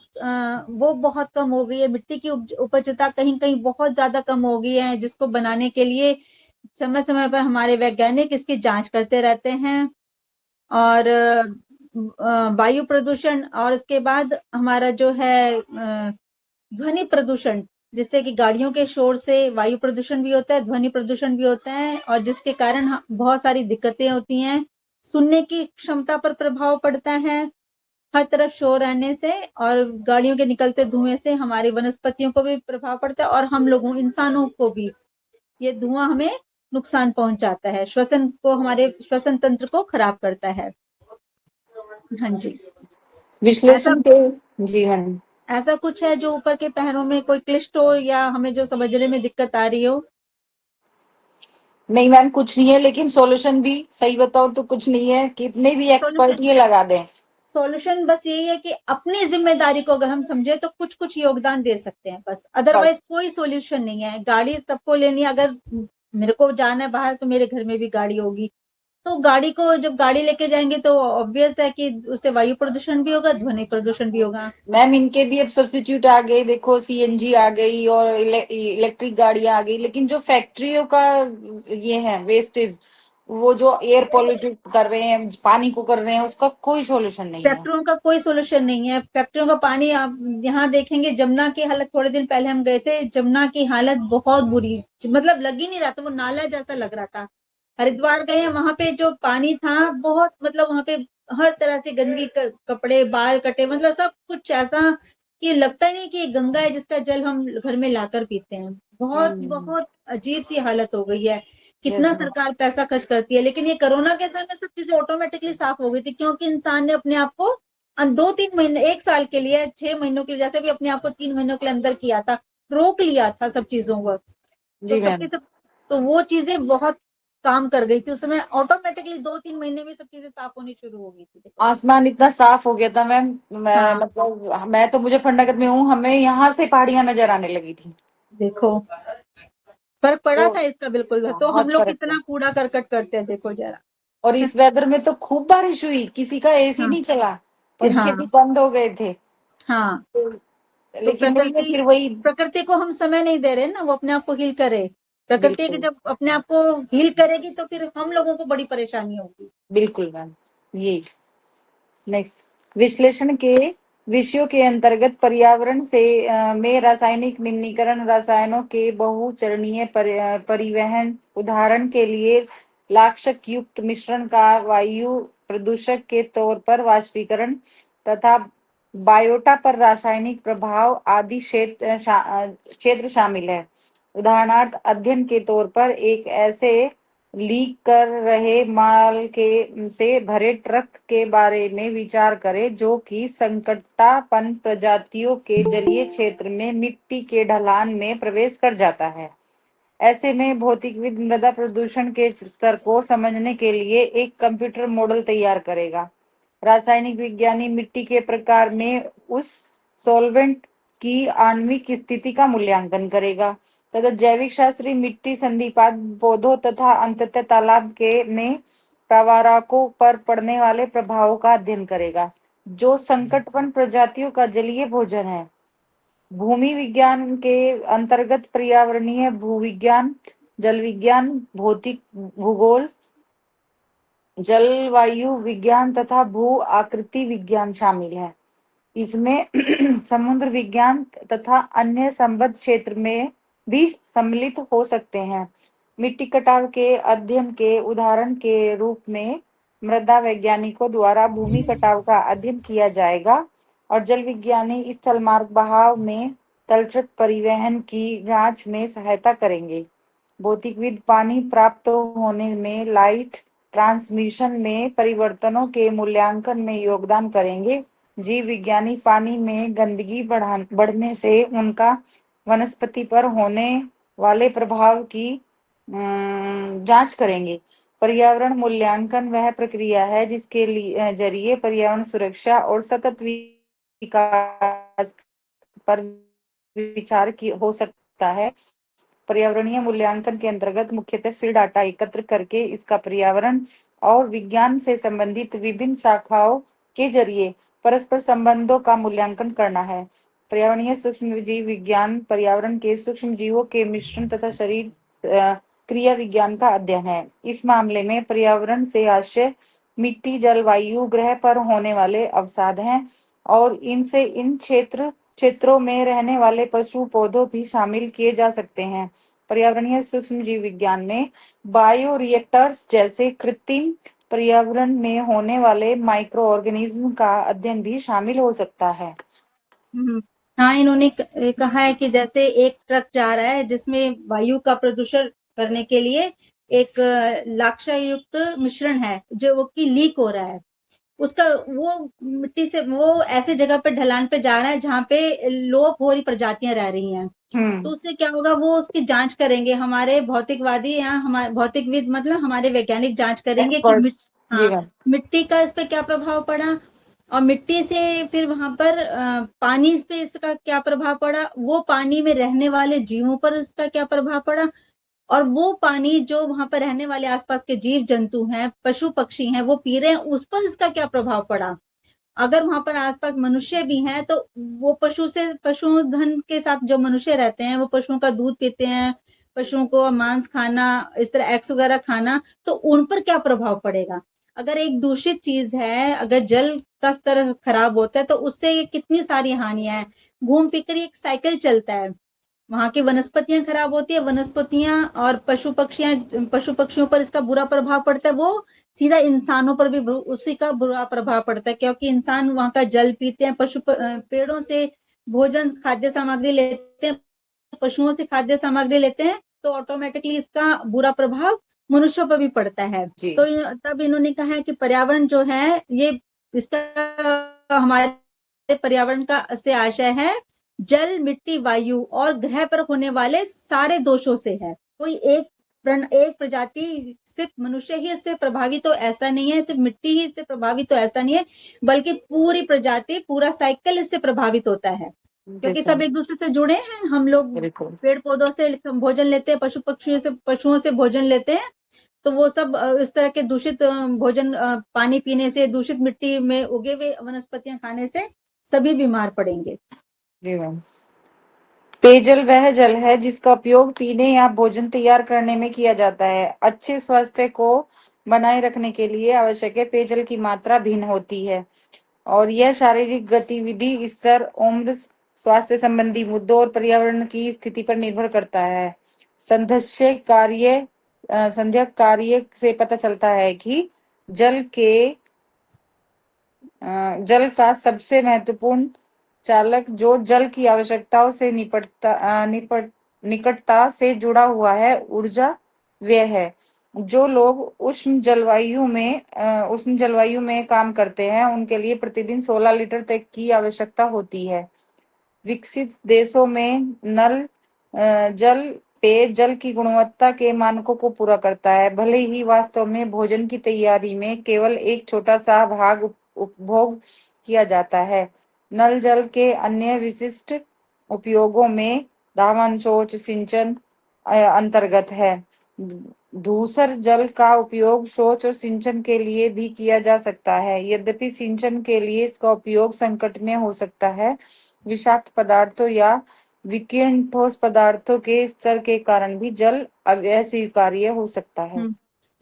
वो बहुत कम हो गई है। मिट्टी की उपजता कहीं कहीं बहुत ज्यादा कम हो गई है, जिसको बनाने के लिए समय समय पर हमारे वैज्ञानिक इसकी जांच करते रहते हैं। और वायु प्रदूषण, और उसके बाद हमारा जो है ध्वनि प्रदूषण, जिससे कि गाड़ियों के शोर से वायु प्रदूषण भी होता है, ध्वनि प्रदूषण भी होता है, और जिसके कारण बहुत सारी दिक्कतें होती हैं। सुनने की क्षमता पर प्रभाव पड़ता है हर तरफ शोर रहने से, और गाड़ियों के निकलते धुएं से हमारी वनस्पतियों को भी प्रभाव पड़ता है, और हम लोगों, इंसानों को भी ये धुआं हमें नुकसान पहुंचाता है, श्वसन को, हमारे श्वसन तंत्र को खराब करता है। हाँ जी। ऐसा विश्लेषण के जीवन। ऐसा कुछ है जो ऊपर के पहरों में कोई क्लिष्ट हो, या हमें जो समझने में दिक्कत आ रही हो? नहीं मैम, कुछ नहीं है, लेकिन सॉल्यूशन भी सही बताओ तो कुछ नहीं है, कितने भी एक्सपर्ट सॉल्यूशन ये लगा दें। सॉल्यूशन बस यही है कि अपनी जिम्मेदारी को अगर हम समझे तो कुछ कुछ योगदान दे सकते हैं बस, अदरवाइज बस कोई सॉल्यूशन नहीं है। गाड़ी सबको लेनी है, अगर मेरे को जाना है बाहर तो मेरे घर में भी गाड़ी होगी, तो गाड़ी को जब गाड़ी लेके जाएंगे तो ऑब्वियस है कि उससे वायु प्रदूषण भी होगा, ध्वनि प्रदूषण भी होगा। मैम, इनके भी अब सब्स्टिट्यूट आ गए, देखो सीएनजी आ गई और इलेक्ट्रिक गाड़ियां आ गई, लेकिन जो फैक्ट्रियों का ये है वेस्टेज, वो जो एयर पॉल्यूटेड कर रहे हैं, पानी को कर रहे हैं, उसका कोई सॉल्यूशन नहीं है। फैक्ट्रियों का कोई सोल्यूशन नहीं है। फैक्ट्रियों का पानी, आप यहाँ देखेंगे जमुना की हालत, थोड़े दिन पहले हम गए थे, जमुना की हालत बहुत बुरी, मतलब लग ही नहीं रहा था, वो नाला जैसा लग रहा था। हरिद्वार गए, वहां पे जो पानी था बहुत, मतलब वहां पे हर तरह से गंदगी, कपड़े, बाल कटे, मतलब सब कुछ ऐसा कि लगता ही नहीं कि ये गंगा है जिसका जल हम घर में लाकर पीते हैं। बहुत हम्म। बहुत अजीब सी हालत हो गई है। यस कितना मैम। सरकार पैसा खर्च करती है, लेकिन ये कोरोना के समय में सब चीजें ऑटोमेटिकली साफ हो गई थी, क्योंकि इंसान ने अपने आप को 2-3 महीने, 1 साल के लिए, 6 महीनों के लिए, जैसे भी अपने आप को 3 महीनों के अंदर किया था, रोक लिया था सब चीजों को। तो जी सबकी मैम। सब, तो वो चीजें बहुत काम कर गई थी उस समय, ऑटोमेटिकली 2-3 महीने में सब चीजें साफ होनी शुरू हो गई थी, देखो। आसमान इतना साफ हो गया था मैम, मैं हाँ, मतलब मैं तो, मुझे फंडागत में हूँ, हमें यहाँ से पहाड़ियां नजर आने लगी थी। देखो फर्क पड़ा तो था इसका, बिल्कुल। तो हम बहुत लोग फर्क है। कितना कूड़ा करकट करते हैं, देखो जरा। और इस वेदर में तो खूब बारिश हुई, किसी का एसी हाँ, नहीं चला, पंखे भी हाँ, बंद हो गए थे। हाँ। तो तो लेकिन वही है, फिर वही। प्रकृति को हम समय नहीं दे रहे ना, वो अपने आप को हील करे। प्रकृति की बिल्कुल। जब अपने आप को हील करेगी तो फिर हम लोगों को बड़ी परेशानी होगी। बिल्कुल मैम। ये नेक्स्ट, विश्लेषण के विषयों के अंतर्गत पर्यावरण से में रासायनिक निम्नीकरण, रसायनों के बहुचरणीय परिवहन, उदाहरण के लिए लाक्षक युक्त मिश्रण का वायु प्रदूषक के तौर पर वाष्पीकरण तथा बायोटा पर रासायनिक प्रभाव आदि क्षेत्र शामिल है। उदाहरणार्थ अध्ययन के तौर पर एक ऐसे लीक कर रहे माल के से भरे ट्रक के बारे में विचार करें जो कि संकटापन्न प्रजातियों के जलीय क्षेत्र में मिट्टी के ढलान में प्रवेश कर जाता है। ऐसे में भौतिकविद मृदा प्रदूषण के स्तर को समझने के लिए एक कंप्यूटर मॉडल तैयार करेगा। रासायनिक विज्ञानी मिट्टी के प्रकार में उस सॉल्वेंट की आणविक स्थिति का मूल्यांकन करेगा तथा जैविक शास्त्री मिट्टी संधिपाद पौधों तथा अंततः तालाब के में प्रवारकों पर पड़ने वाले प्रभावों का अध्ययन करेगा। जो संकटपन प्रजातियों का जलीय भोजन है। भूमि विज्ञान के अंतर्गत पर्यावरणीय भूविज्ञान, जल विज्ञान, भौतिक भूगोल, जलवायु विज्ञान तथा भू आकृति विज्ञान शामिल है। इसमें समुद्र विज्ञान तथा अन्य संबद्ध क्षेत्र में भी सम्मिलित हो सकते हैं। मिट्टी कटाव के अध्ययन के उदाहरण के रूप में मृदा वैज्ञानिकों द्वारा भूमि कटाव का अध्ययन किया जाएगा और जल विज्ञानी स्थल मार्ग बहाव में तलछट परिवहन की जांच में सहायता करेंगे। भौतिकविद पानी प्राप्त होने में, लाइट ट्रांसमिशन में परिवर्तनों के मूल्यांकन में योगदान करेंगे। जीव विज्ञानी पानी में गंदगी बढ़ने से उनका वनस्पति पर होने वाले प्रभाव की जांच करेंगे। पर्यावरण मूल्यांकन वह प्रक्रिया है जिसके जरिए पर्यावरण सुरक्षा और सतत विकास पर विचार हो सकता है। पर्यावरणीय मूल्यांकन के अंतर्गत मुख्यतः फील्ड डाटा एकत्र करके इसका पर्यावरण और विज्ञान से संबंधित विभिन्न शाखाओं के जरिए परस्पर संबंधों का मूल्यांकन करना है। पर्यावरणीय सूक्ष्म जीव विज्ञान पर्यावरण के सूक्ष्म जीवों के मिश्रण तथा शरीर क्रिया विज्ञान का अध्ययन है। इस मामले में पर्यावरण से आशय मिट्टी, जलवायु, ग्रह पर होने वाले अवसाद हैं और इनसे इन क्षेत्रों में रहने वाले पशु पौधों भी शामिल किए जा सकते हैं। पर्यावरणीय सूक्ष्म जीव विज्ञान में बायो रिएक्टर्स जैसे कृत्रिम पर्यावरण में होने वाले माइक्रो ऑर्गेनिज्म का अध्ययन भी शामिल हो सकता है। हाँ, इन्होंने कहा है कि जैसे एक ट्रक जा रहा है जिसमें वायु का प्रदूषण करने के लिए एक लाक्षय युक्त मिश्रण है जो कि लीक हो रहा है, उसका वो मिट्टी से वो ऐसे जगह पे ढलान पे जा रहा है जहाँ पे लोप हो रही प्रजातियां रह रही हैं। तो उससे क्या होगा, वो उसकी जांच करेंगे हमारे भौतिकवादी या हमारे भौतिकविद, मतलब हमारे वैज्ञानिक जांच करेंगे कि मिट्टी का इस पे क्या प्रभाव पड़ा और मिट्टी से फिर वहां पर पानी पे इसका क्या प्रभाव पड़ा, वो पानी में रहने वाले जीवों पर इसका क्या प्रभाव पड़ा और वो पानी जो वहां पर रहने वाले आसपास के जीव जंतु हैं, पशु पक्षी हैं, वो पी रहे हैं, उस पर इसका क्या प्रभाव पड़ा। अगर वहां पर आसपास मनुष्य भी हैं तो वो पशुधन के साथ जो मनुष्य रहते हैं वो पशुओं का दूध पीते हैं, पशुओं को मांस खाना, इस तरह एग्स वगैरह खाना, तो उन पर क्या प्रभाव पड़ेगा। अगर एक दूषित चीज है, अगर जल का स्तर खराब होता है तो उससे कितनी सारी हानियां हैं, घूम फिर कर एक साइकिल चलता है, वहां की वनस्पतियां खराब होती है, वनस्पतियां और पशु पक्षियों पर इसका बुरा प्रभाव पड़ता है, वो सीधा इंसानों पर भी उसी का बुरा प्रभाव पड़ता है, क्योंकि इंसान वहां का जल पीते हैं, पेड़ों से भोजन खाद्य सामग्री लेते हैं, पशुओं से खाद्य सामग्री लेते हैं, तो ऑटोमेटिकली इसका बुरा प्रभाव मनुष्यों पर भी पड़ता है। तो तब इन्होंने कहा है कि पर्यावरण जो है ये इसका हमारे पर्यावरण का से आशय है जल, मिट्टी, वायु और ग्रह पर होने वाले सारे दोषों से है। कोई एक प्रजाति सिर्फ मनुष्य ही इससे प्रभावित तो ऐसा नहीं है, सिर्फ मिट्टी ही इससे प्रभावित तो ऐसा नहीं है, बल्कि पूरी प्रजाति, पूरा साइकिल इससे प्रभावित होता है, क्योंकि सब एक दूसरे से जुड़े हैं। हम लोग पेड़ पौधों से भोजन लेते हैं, पशुओं से भोजन लेते हैं, तो वो सब इस तरह के दूषित भोजन, पानी पीने से, दूषित मिट्टी में उगे हुए वनस्पतियां खाने से सभी बीमार पड़ेंगे। पेयजल वह जल है जिसका उपयोग पीने या भोजन तैयार करने में किया जाता है। अच्छे स्वास्थ्य को बनाए रखने के लिए आवश्यक है पेयजल की मात्रा भिन्न होती है और यह शारीरिक गतिविधि स्तर, उम्र, स्वास्थ्य संबंधी मुद्दों और पर्यावरण की स्थिति पर निर्भर करता है। संध्या कार्य से पता चलता है कि जल का सबसे महत्वपूर्ण चालक जो जल की आवश्यकताओं से निकटता से जुड़ा हुआ है, ऊर्जा व्यय है। जो लोग उष्ण जलवायु में काम करते हैं उनके लिए प्रतिदिन 16 लीटर तक की आवश्यकता होती है। विकसित देशों में नल जल पेय जल की गुणवत्ता के मानकों को पूरा करता है, भले ही वास्तव में भोजन की तैयारी में केवल एक छोटा सा भाग उपभोग किया जाता है। नल जल के अन्य विशिष्ट उपयोगों में धावन, शौच, सिंचन अंतर्गत है। धूसर जल का उपयोग शौच और सिंचन के लिए भी किया जा सकता है। यद्यपि सिंचन के लिए इसका उपयोग संकट में हो सकता है। विषाक्त पदार्थों या विकीर्ण ठोस पदार्थों के स्तर के कारण भी जल अस्वीकार्य हो सकता है।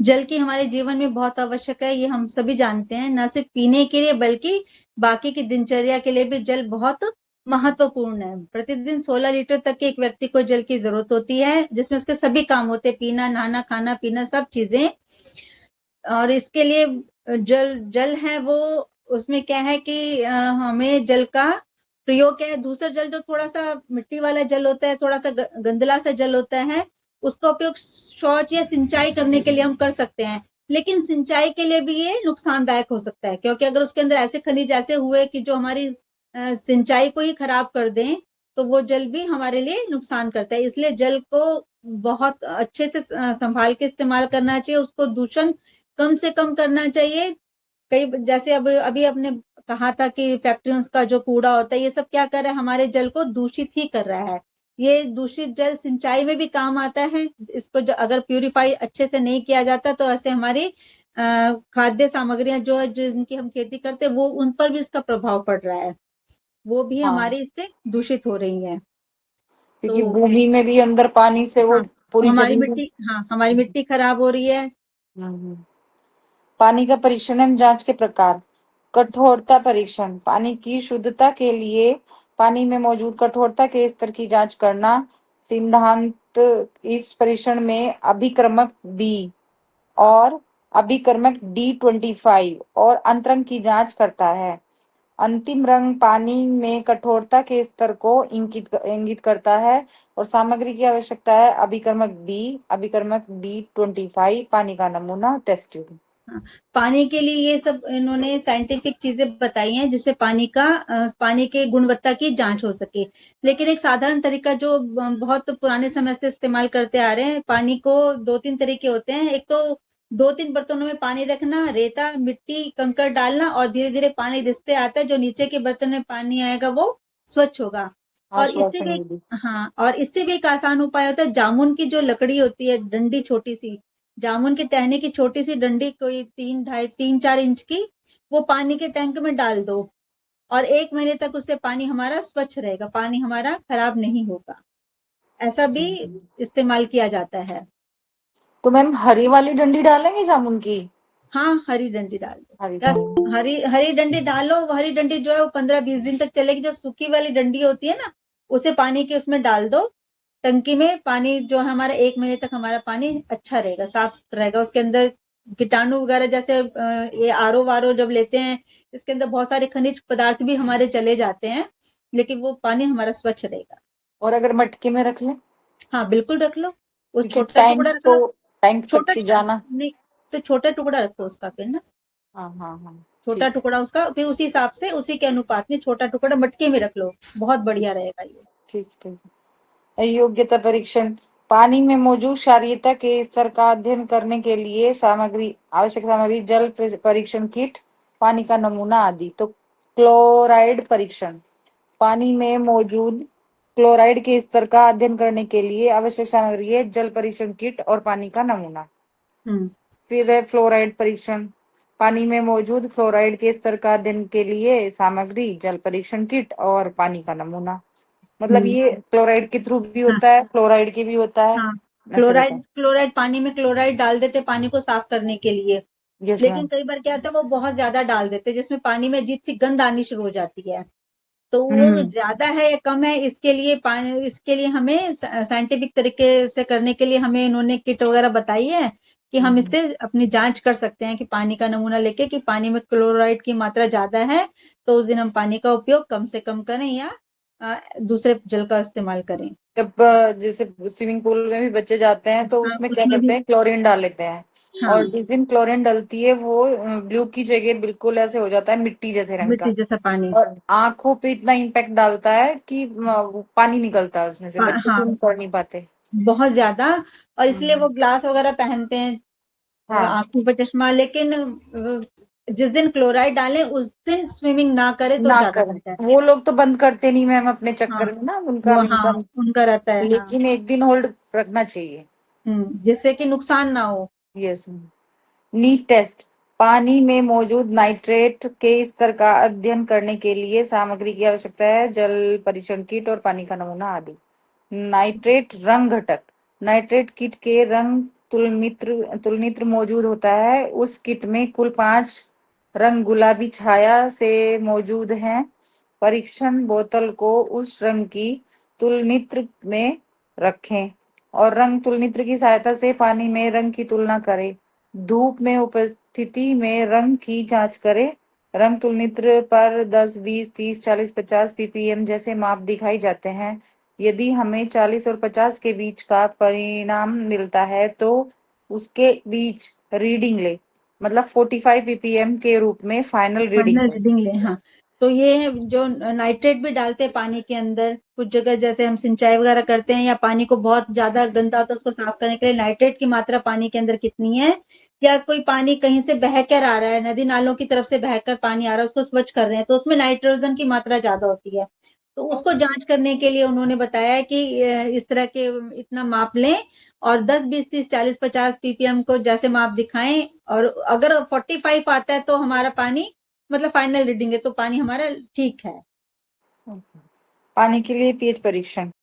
जल की हमारे जीवन में बहुत आवश्यक है, ये हम सभी जानते हैं। न सिर्फ पीने के लिए बल्कि बाकी की दिनचर्या के लिए भी जल बहुत महत्वपूर्ण है। प्रतिदिन 16 लीटर तक के एक व्यक्ति को जल की जरूरत होती है, जिसमें उसके सभी काम होते हैं, पीना, नहाना, खाना पीना, सब चीजें। और इसके लिए जल जल है वो, उसमें क्या है कि हमें जल का प्रयोग क्या है। दूसरा जल जो थोड़ा सा मिट्टी वाला जल होता है, थोड़ा सा गंदला सा जल होता है, उसका उपयोग शौच या सिंचाई करने के लिए हम कर सकते हैं। लेकिन सिंचाई के लिए भी ये नुकसानदायक हो सकता है, क्योंकि अगर उसके अंदर ऐसे खनिज ऐसे हुए कि जो हमारी सिंचाई को ही खराब कर दें, तो वो जल भी हमारे लिए नुकसान करता है। इसलिए जल को बहुत अच्छे से संभाल के इस्तेमाल करना चाहिए, उसको दूषण कम से कम करना चाहिए। कई जैसे अब अभी आपने कहा था कि फैक्ट्रियों का जो कूड़ा होता है, ये सब क्या कर रहा है, हमारे जल को दूषित ही कर रहा है। ये दूषित जल सिंचाई में भी काम आता है। इसको अगर प्यूरिफाई अच्छे से नहीं किया जाता तो ऐसे हमारी खाद्य सामग्रियां जो है, जिनकी हम खेती करते हैं, वो उन पर भी इसका प्रभाव पड़ रहा है, वो भी हाँ, हमारी इससे दूषित हो रही है। क्योंकि तो भूमि में भी अंदर पानी से वो हाँ, पूरी हमारी जमीन। मिट्टी, हाँ, हमारी मिट्टी खराब हो रही है। हम्म। पानी का परीक्षण एवं जांच के प्रकार। कठोरता परीक्षण। पानी की शुद्धता के लिए पानी में मौजूद कठोरता के स्तर की जांच करना। सिद्धांत। इस परीक्षण में अभिक्रमक बी और अभिक्रमक D25 और अंतरंग की जांच करता है। अंतिम रंग पानी में कठोरता के स्तर को इंगित करता है और सामग्री की आवश्यकता है। अभिक्रमक बी, अभिक्रमक D25, पानी का नमूना, टेस्ट ट्यूब। हाँ, पानी के लिए ये सब इन्होंने साइंटिफिक चीजें बताई हैं, जिससे पानी के गुणवत्ता की जांच हो सके। लेकिन एक साधारण तरीका जो बहुत पुराने समय से इस्तेमाल करते आ रहे हैं, पानी को दो तीन तरीके होते हैं। एक तो दो तीन बर्तनों में पानी रखना, रेता, मिट्टी, कंकड़ डालना, और धीरे धीरे पानी रिसते आता है, जो नीचे के बर्तन में पानी आएगा वो स्वच्छ होगा। और इससे आश्वासन भी, विधि। हाँ, और इससे भी एक आसान उपाय होता है। जामुन की जो लकड़ी होती है, डंडी छोटी सी, जामुन के टहनी की छोटी सी डंडी, कोई 3-4 इंच की, वो पानी के टैंक में डाल दो, और 1 महीने तक उससे पानी हमारा स्वच्छ रहेगा, पानी हमारा खराब नहीं होगा। ऐसा भी इस्तेमाल किया जाता है। तो मैम हरी वाली डंडी डालेंगे जामुन की? हाँ, हरी डंडी डाल दो, हरी या डंडी। हरी हरी डंडी डालो। वो हरी डंडी जो है वो 15-20 दिन तक चलेगी। जो सूखी वाली डंडी होती है ना, उसे पानी के उसमें डाल दो, टंकी में। पानी जो है हमारा 1 महीने तक हमारा पानी अच्छा रहेगा, साफ सुथरा रहेगा। उसके अंदर कीटाणु वगैरह, जैसे ये आरओ वारो जब लेते हैं, इसके अंदर बहुत सारे खनिज पदार्थ भी हमारे चले जाते हैं, लेकिन वो पानी हमारा स्वच्छ रहेगा। और अगर मटके में रख लें? हाँ, बिल्कुल रख लो। वो क्योंकि छोटा टुकड़ा रखना, टैंक तक छोटा ही जाना। नहीं, तो छोटा टुकड़ा रखो उसका फिर ना, हाँ हाँ हाँ। छोटा ठीक। टुकड़ा उसका, फिर उसी हिसाब से उसी के अनुपात में छोटा टुकड़ा मटके में रख लो, बहुत बढ़िया रहेगा ये। ठीक ठीक। योग्यता परीक्षण। पानी में मौजूद क्षारीयता के स्तर का अध्ययन करने के लिए सामग्री, आवश्यक सामग्री, जल परीक्षण किट, पानी का नमूना आदि। तो क्लोराइड परीक्षण। पानी में मौजूद क्लोराइड के स्तर का अध्ययन करने के लिए आवश्यक सामग्री है जल परीक्षण किट और पानी का नमूना। हम्म फिर है फ्लोराइड परीक्षण। पानी में मौजूद फ्लोराइड के स्तर का अध्ययन के लिए सामग्री, जल परीक्षण किट और पानी का नमूना। मतलब हम्म ये क्लोराइड के थ्रू भी हाँ होता है, फ्लोराइड के भी होता है। हाँ, ऐसे बताओ। क्लोराइड पानी में क्लोराइड डाल देते पानी को साफ करने के लिए। यस लेकिन मैम। कई बार क्या होता है, वो बहुत ज्यादा डाल देते, जिसमें पानी में अजीब सी गंध आनी शुरू हो जाती है। तो वो हम्म ज्यादा है या कम है, इसके लिए पानी, इसके लिए हमें साइंटिफिक तरीके से करने के लिए हमें इन्होंने किट वगैरह बताई है, कि हम हम्म। इससे अपनी जांच कर सकते हैं, कि पानी का नमूना लेके कि पानी में क्लोराइड की मात्रा ज्यादा है, तो उस दिन हम पानी का उपयोग कम से कम करें, या दूसरे जल का इस्तेमाल करें। जब जैसे स्विमिंग पूल में भी बच्चे जाते हैं तो हाँ, उसमें क्या उसमें करते भी। हैं, क्लोरीन डाल लेते हैं। और हाँ, जिस दिन क्लोरीन डलती है वो ब्लू की जगह बिल्कुल ऐसे हो जाता है मिट्टी जैसे रंग का। मिट्टी जैसा पानी। और आंखों पे इतना इम्पैक्ट डालता है कि वो पानी निकलता है उसमें से, बच्चे हाँ, स्विम कर नहीं पाते। बहुत ज्यादा। और इसलिए हम्म। वो ग्लास वगैरह पहनते हैं, हाँ, आंखों पर चश्मा। लेकिन जिस दिन क्लोराइड डालें उस दिन स्विमिंग ना करे तो ना ज्यादा करें। बेहतर। वो लोग तो बंद करते नहीं मैम अपने हाँ, चक्कर में ना, उनका वो, हाँ, इनकम। उनका रहता है, हाँ। लेकिन एक दिन होल्ड रखना चाहिए। जिससे कि नुकसान ना हो। यस। नीट टेस्ट, पानी में मौजूद नाइट्रेट के स्तर का अध्ययन करने के लिए सामग्री की आवश्यकता है, जल परीक्षण किट और पानी का नमूना आदि। नाइट्रेट रंग घटक, नाइट्रेट किट के रंग तुलनित्र मौजूद होता है। उस किट में कुल 5 रंग गुलाबी छाया से मौजूद हैं। परीक्षण बोतल को उस रंग की तुलनित्र में रखें और रंग तुलनित्र की सहायता से पानी में रंग की तुलना करें। धूप में उपस्थिति में रंग की जांच करें। रंग तुलनित्र पर 10, 20, 30, 40, 50 ppm जैसे माप दिखाई जाते हैं। यदि हमें 40 और 50 के बीच का परिणाम मिलता है तो उसके बीच रीडिंग ले, मतलब 45 ppm के रूप में फाइनल रीडिंग फाइनल है। रीडिंग ले। हाँ, तो ये है जो नाइट्रेट भी डालते हैं पानी के अंदर, कुछ जगह जैसे हम सिंचाई वगैरह करते हैं या पानी को बहुत ज्यादा गंदा होता है उसको साफ करने के लिए नाइट्रेट की मात्रा पानी के अंदर कितनी है, या कोई पानी कहीं से बहकर आ रहा है, नदी नालों की तरफ से बहकर पानी आ रहा है, उसको स्वच्छ कर रहे हैं तो उसमें नाइट्रोजन की मात्रा ज्यादा होती है। तो उसको जांच करने के लिए उन्होंने बताया कि इस तरह के इतना माप लें और 10, 20, 30, 40, 50 ppm को जैसे माप दिखाएं, और अगर 45 आता है तो हमारा पानी मतलब फाइनल रीडिंग है तो पानी हमारा ठीक है। पानी के लिए पीएच परीक्षण।